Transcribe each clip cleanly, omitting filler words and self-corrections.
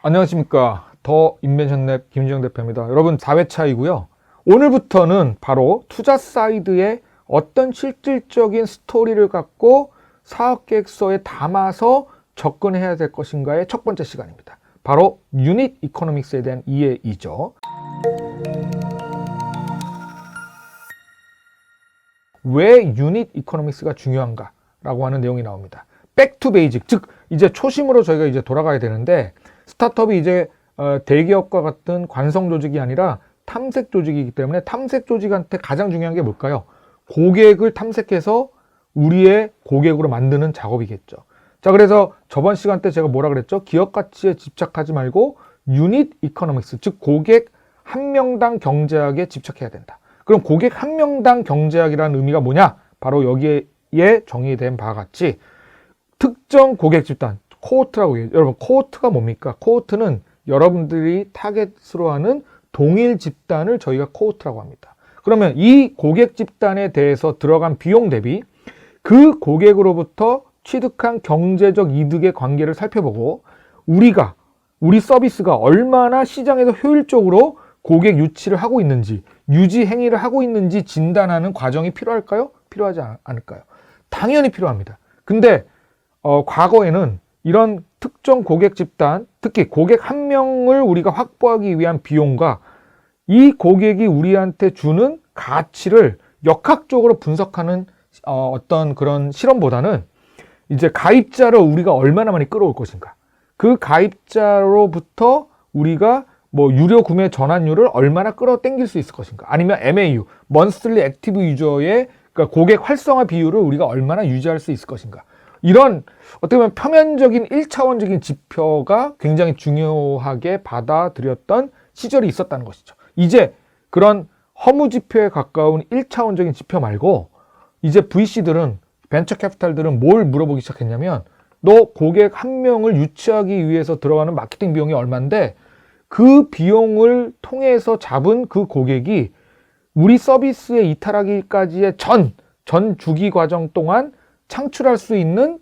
안녕하십니까. 더 인벤션랩 김지영 대표입니다. 여러분 4회차이고요. 오늘부터는 바로 투자 사이드에 어떤 실질적인 스토리를 갖고 사업계획서에 담아서 접근해야 될 것인가의 첫 번째 시간입니다. 바로 유닛 이코노믹스에 대한 이해이죠. 왜 유닛 이코노믹스가 중요한가 라고 하는 내용이 나옵니다. 백 투 베이직, 즉 이제 초심으로 저희가 이제 돌아가야 되는데, 스타트업이 이제 대기업과 같은 관성 조직이 아니라 탐색 조직이기 때문에 탐색 조직한테 가장 중요한 게 뭘까요? 고객을 탐색해서 우리의 고객으로 만드는 작업이겠죠. 자, 그래서 저번 시간 때 제가 뭐라 그랬죠? 기업 가치에 집착하지 말고 유닛 이코노믹스, 즉 고객 한 명당 경제학에 집착해야 된다. 그럼 고객 한 명당 경제학이라는 의미가 뭐냐? 바로 여기에 정의된 바와 같이 특정 고객 집단, 코호트라고 해요. 여러분, 코호트가 뭡니까? 코호트는 여러분들이 타겟으로 하는 동일 집단을 저희가 코호트라고 합니다. 그러면 이 고객 집단에 대해서 들어간 비용 대비 그 고객으로부터 취득한 경제적 이득의 관계를 살펴보고 우리 서비스가 얼마나 시장에서 효율적으로 고객 유치를 하고 있는지, 유지 행위를 하고 있는지 진단하는 과정이 필요할까요? 필요하지 않을까요? 당연히 필요합니다. 근데 과거에는 이런 특정 고객 집단, 특히 고객 한 명을 우리가 확보하기 위한 비용과 이 고객이 우리한테 주는 가치를 역학적으로 분석하는 어떤 그런 실험보다는 이제 가입자를 우리가 얼마나 많이 끌어올 것인가, 그 가입자로부터 우리가 뭐 유료 구매 전환율을 얼마나 끌어당길 수 있을 것인가, 아니면 MAU, Monthly Active User의 그러니까 고객 활성화 비율을 우리가 얼마나 유지할 수 있을 것인가, 이런 어떻게 보면 표면적인 1차원적인 지표가 굉장히 중요하게 받아들였던 시절이 있었다는 것이죠. 이제 그런 허무 지표에 가까운 1차원적인 지표 말고 이제 VC들은, 벤처 캐피탈들은 뭘 물어보기 시작했냐면, 너 고객 한 명을 유치하기 위해서 들어가는 마케팅 비용이 얼마인데 그 비용을 통해서 잡은 그 고객이 우리 서비스에 이탈하기까지의 전 주기 과정 동안 창출할 수 있는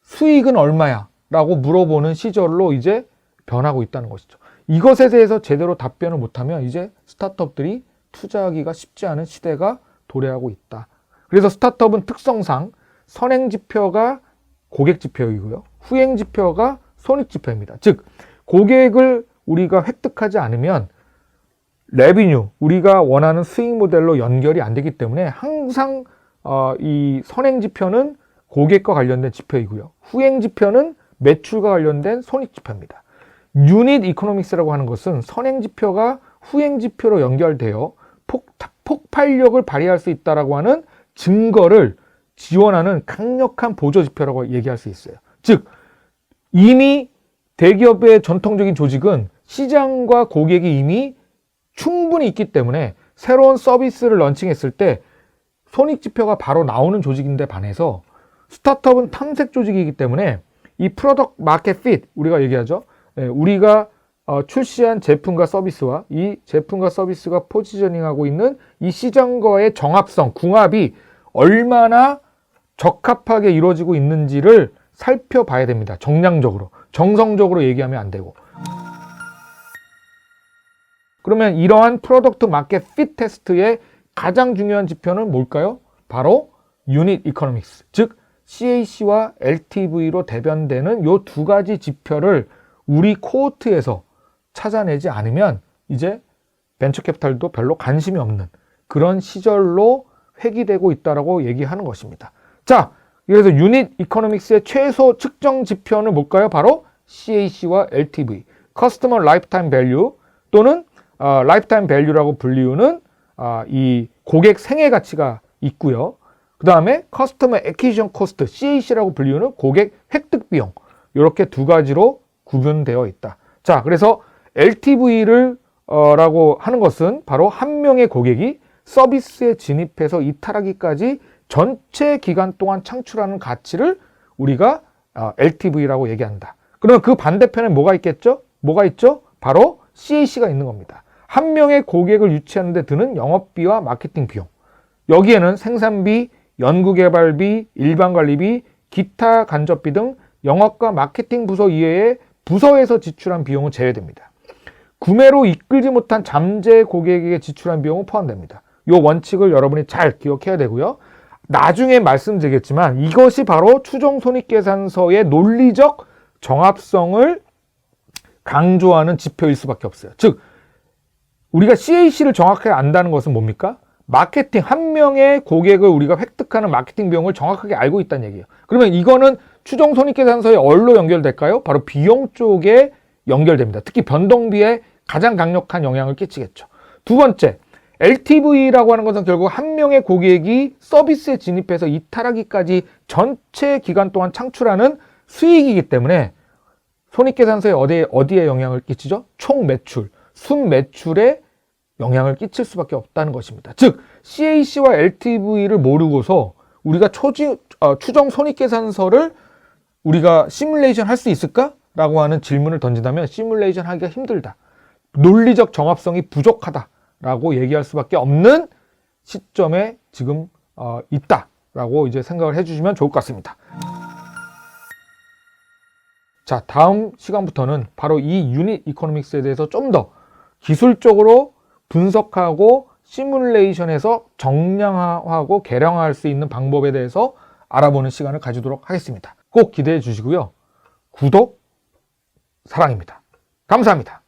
수익은 얼마야? 라고 물어보는 시절로 이제 변하고 있다는 것이죠. 이것에 대해서 제대로 답변을 못하면 이제 스타트업들이 투자하기가 쉽지 않은 시대가 도래하고 있다. 그래서 스타트업은 특성상 선행지표가 고객지표이고요, 후행지표가 손익지표입니다. 즉, 고객을 우리가 획득하지 않으면 레비뉴, 우리가 원하는 수익 모델로 연결이 안 되기 때문에 항상 이 선행지표는 고객과 관련된 지표이고요, 후행지표는 매출과 관련된 손익지표입니다. 유닛 이코노믹스라고 하는 것은 선행지표가 후행지표로 연결되어 폭발력을 발휘할 수 있다고 하는 증거를 지원하는 강력한 보조지표라고 얘기할 수 있어요. 즉, 이미 대기업의 전통적인 조직은 시장과 고객이 이미 충분히 있기 때문에 새로운 서비스를 런칭했을 때 손익지표가 바로 나오는 조직인데 반해서 스타트업은 탐색 조직이기 때문에 이 프로덕트 마켓 핏, 우리가 얘기하죠. 우리가 출시한 제품과 서비스와 이 제품과 서비스가 포지셔닝하고 있는 이 시장과의 정합성, 궁합이 얼마나 적합하게 이루어지고 있는지를 살펴봐야 됩니다. 정량적으로, 정성적으로 얘기하면 안 되고. 그러면 이러한 프로덕트 마켓 핏 테스트의 가장 중요한 지표는 뭘까요? 바로 유닛 이코노믹스, 즉 CAC와 LTV로 대변되는 이 두 가지 지표를 우리 코호트에서 찾아내지 않으면 이제 벤처 캐피탈도 별로 관심이 없는 그런 시절로 회귀되고 있다라고 얘기하는 것입니다. 자, 그래서 유닛 이코노믹스의 최소 측정 지표는 뭘까요? 바로 CAC와 LTV, 커스터머 라이프타임 밸류, 또는 라이프타임 밸류라고 불리우는 이 고객 생애 가치가 있고요. 그 다음에 커스터머 애퀴지션 코스트, CAC라고 불리우는 고객 획득 비용, 이렇게 두 가지로 구분되어 있다. 자, 그래서 LTV를 라고 하는 것은 바로 한 명의 고객이 서비스에 진입해서 이탈하기까지 전체 기간 동안 창출하는 가치를 우리가 LTV라고 얘기한다. 그러면 그 반대편에 뭐가 있겠죠? 뭐가 있죠? 바로 CAC가 있는 겁니다. 한 명의 고객을 유치하는 데 드는 영업비와 마케팅 비용, 여기에는 생산비, 연구개발비, 일반관리비, 기타 간접비 등 영업과 마케팅 부서 이외에 부서에서 지출한 비용은 제외됩니다. 구매로 이끌지 못한 잠재 고객에게 지출한 비용은 포함됩니다. 이 원칙을 여러분이 잘 기억해야 되고요. 나중에 말씀드리겠지만 이것이 바로 추정손익계산서의 논리적 정합성을 강조하는 지표일 수밖에 없어요. 즉 우리가 CAC를 정확하게 안다는 것은 뭡니까? 마케팅, 한 명의 고객을 우리가 획득하는 마케팅 비용을 정확하게 알고 있다는 얘기예요. 그러면 이거는 추정손익계산서에 어디로 연결될까요? 바로 비용 쪽에 연결됩니다. 특히 변동비에 가장 강력한 영향을 끼치겠죠. 두 번째, LTV라고 하는 것은 결국 한 명의 고객이 서비스에 진입해서 이탈하기까지 전체 기간 동안 창출하는 수익이기 때문에 손익계산서에 어디에 영향을 끼치죠? 총 매출, 순 매출에 영향을 끼칠 수밖에 없다는 것입니다. 즉 CAC와 LTV를 모르고서 우리가 추정 손익계산서를 우리가 시뮬레이션 할 수 있을까? 라고 하는 질문을 던진다면 시뮬레이션 하기가 힘들다. 논리적 정합성이 부족하다. 라고 얘기할 수밖에 없는 시점에 지금 있다라고 이제 생각을 해주시면 좋을 것 같습니다. 자, 다음 시간부터는 바로 이 유닛 이코노믹스에 대해서 좀 더 기술적으로 분석하고 시뮬레이션에서 정량화하고 개량화할 수 있는 방법에 대해서 알아보는 시간을 가지도록 하겠습니다. 꼭 기대해 주시고요. 구독, 사랑입니다. 감사합니다.